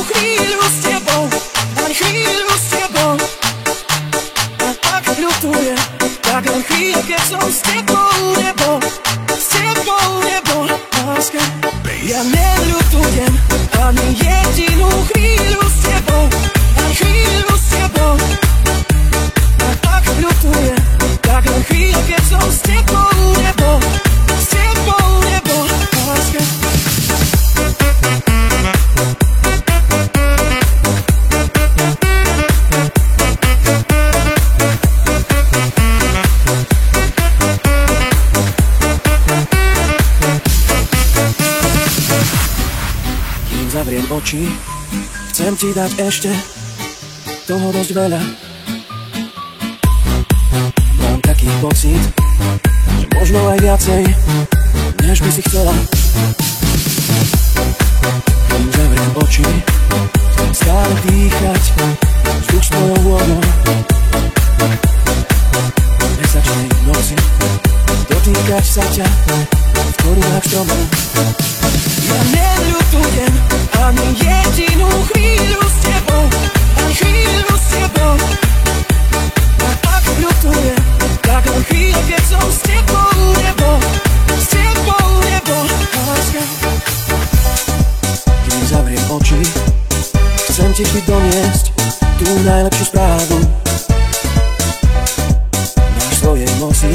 chvíľu s tebou, ani chvíľu s tebou. A ak ľutujem, tak len chvíľu, keď som s tebou nebol, s tebou nebol, láska. Ja neľutujem ani jedinú chvíľu s tebou, ani chvíľu s tebou. A ak ľutujem, tak len chvíľu, keď som s tebou nebol, s tebou nebol, láska. Zavriem oči, chcem ti dať ešte toho dosť veľa. Mám taký pocit, že možno aj viacej, než by si chcela. Kým zavriem oči, chcem stále dýchať vzduch s tvojou vôňou. V mesačnej noci dotýkať sa ťa v korunách stromov. Ja neľutujem ani jedinú chvíľu s tebou, ani chvíľu s tebou. A ak ľutujem, tak len chvíľu, keď som s tebou nebol, s tebou nebol, láska. Kým zavriem oči, chcem ti vždy doniesť tú najlepšiu správu. Máš v svojej moci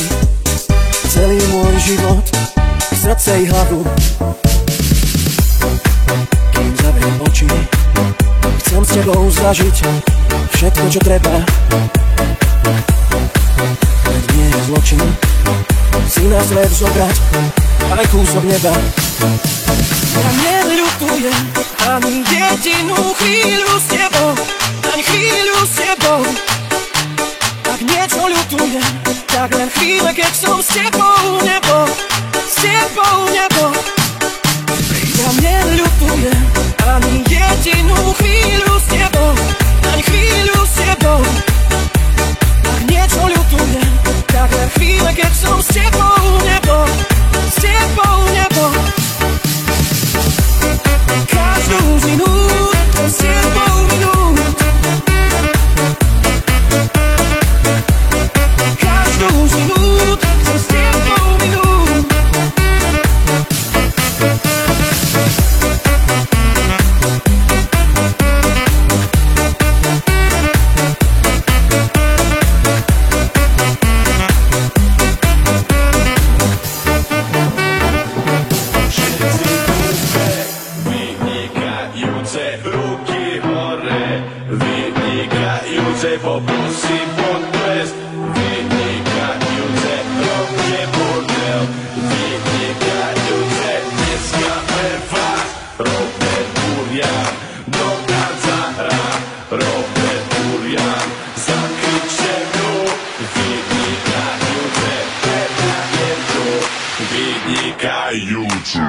celý môj život, srdce i hlavu. Kým zavriem oči, chcem s tebou zažiť všetko, čo treba. Veď nie je zločin si na svet zobrať aj kúsok neba. Ja neľutujem ani jedinú chvíľu s tebou, ani chvíľu s tebou. Ak niečo ľutujem, tak len chvíle, keď som s tebou nebol, s tebou nebol. Ja neľutujem ani jedinú chvíľu s tebou, ani chvíľu s tebou. Ak niečo ľutujem, tak len chvíle, keď som s tebou nebol, s tebou nebol. Každú z minút, s tebou minút. Každú z minút, s tebou minút. Poprosím potlesk, vynikajúce, robne bordel, vynikajúce, dneska pre vás, Robert Burian, do tanca hrá, Robert Burian, zakričte mňu, vynikajúce, teda je to vynikajúce.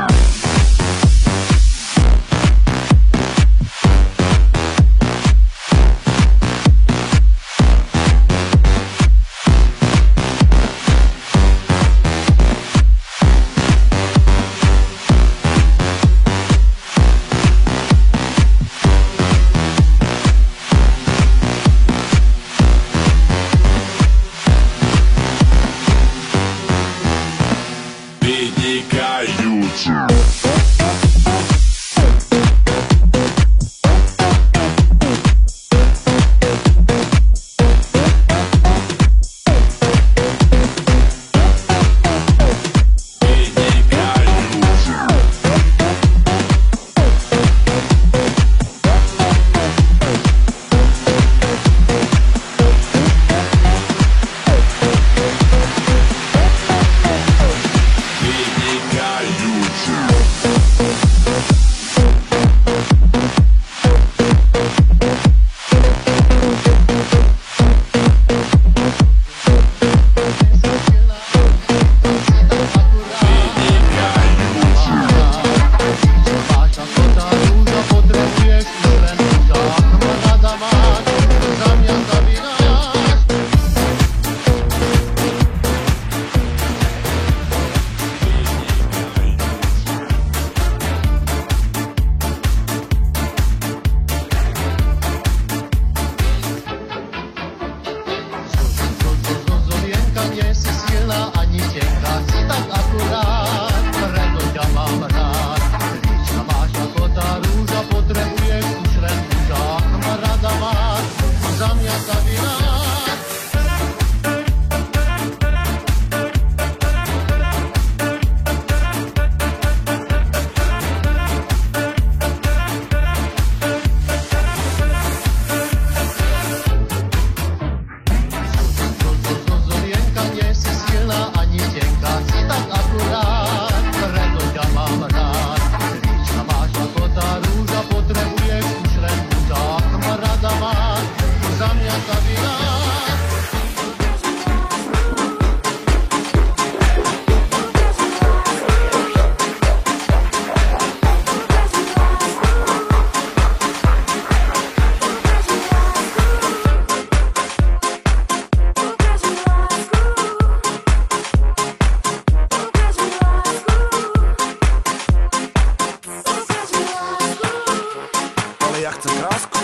zavinať. Zolienka, nie si silná ani tenká, si tak akurát, preto ťa mám rád. Líčka máš ako tá rúža, potrebuješ už len muža, kamaráda máš, za mňa zavinať. Ale ja chcem krásku,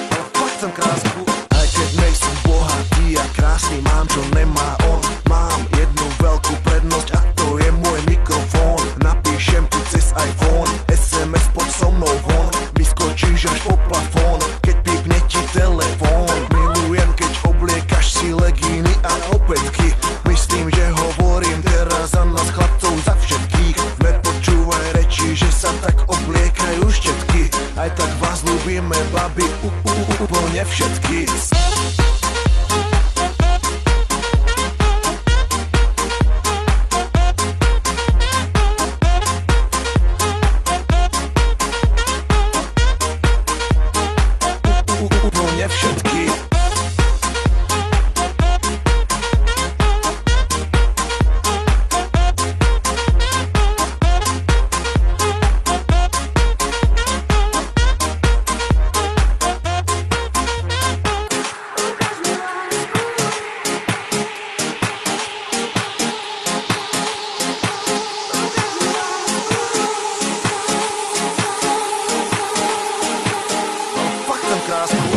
ale fakt chcem krásku. Aj keď nejsem bohatý a krásny, mám čo nemá on. Mám jednu veľkú prednosť a to je môj mikrofón. Napíšem ti cez iPhone, SMS poď so mnou von. Vyskočíš až po plafón, keď pípne ti telefón. Milujem, keď obliekaš si legíny a opätky. Myslím, že hovorím teraz za nás chlapcov, za všetkých. Nepočúvaj reči, že sa tak obliekajú štetky. Aj tak vás ľúbime, babi, úplne všetky. Úplne všetky. Fakt chcem krásku.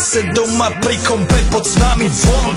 zase doma pri kompe, poď s nami von.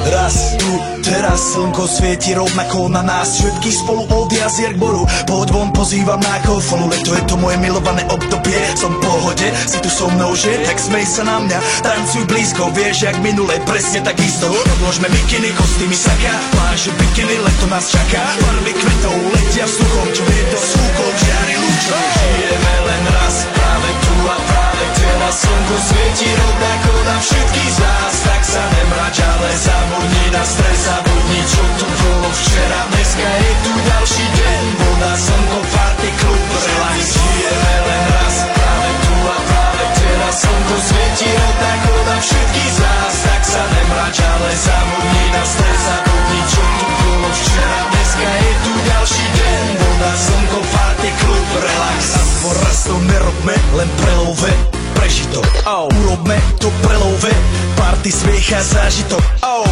Raz tu, teraz slnko svieti rovnako na nás všetkých spolu od jazier k boru. Poď von, pozývam na kofonu, leto je to moje milované obdobie. Som v pohode, si tu so mnou, že? Tak smej sa na mňa, tancuj blízko, vieš jak minule, presne tak isto. Odložme mikiny, kostýmy, saka, pláže, bikiny, leto nás čaká. Barvy kvetov letia vzduchom, čo je to svúkom, žiari lúčom. Žijeme len raz, práve tu a práve teraz. Slnko svieti rovnako na všetkých z nás. Tak sa nemrač, ale zabudni na stres, zabudni čo tu bolo včera. Dneska je tu ďalší deň, voda, slnko, party, klub, relax. Žijeme len raz, práve tu a práve teraz. Slnko svieti rovnako na všetkých z nás. Tak sa nemrač, ale zabudni na stres, zabudni čo tu bolo včera. Dneska je tu ďalší deň, voda, slnko, party, klub, relax. A raz to nerobme, len prelove prežito. Urobme to prelove, party, smiech a zážitok.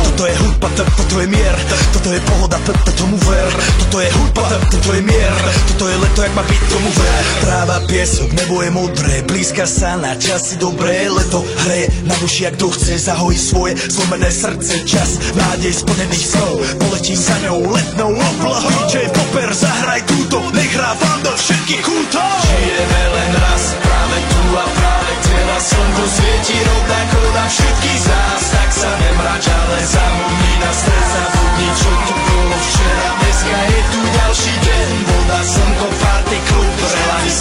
Toto je hudba, toto je mier, toto je pohoda, tomu ver. Toto je hudba, toto je mier, toto je leto, jak má byť, tomu ver. Tráva, piesok, nebo je modré, blízka sa na časy dobré. Leto hreje na duši, ak kto chce, zahojí svoje zlomené srdce. Čas nádej splnených snov, poletím za ňou letnou oblohou. DJ Popper, zahraj túto, nech hrá vám do všetkých kútov. Žijeme len raz, práve tu a práve teraz. Slnko svieti rovnako na všetkých z nás. Tak sa nemrač, ale zabudni na stres, zabudni čo tu bolo včera. Dneska je tu ďalší deň, voda, slnko, party, klub, relax.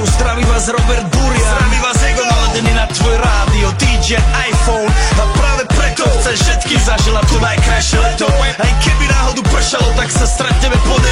Zdraví vás Robert Burian, zdraví vás Ego naladený na tvoj rádio, DJ iPhone. A práve preto chceš všetky zažila to najkrajšie leto. Aj keby náhodu pršalo, tak sa stretneme pod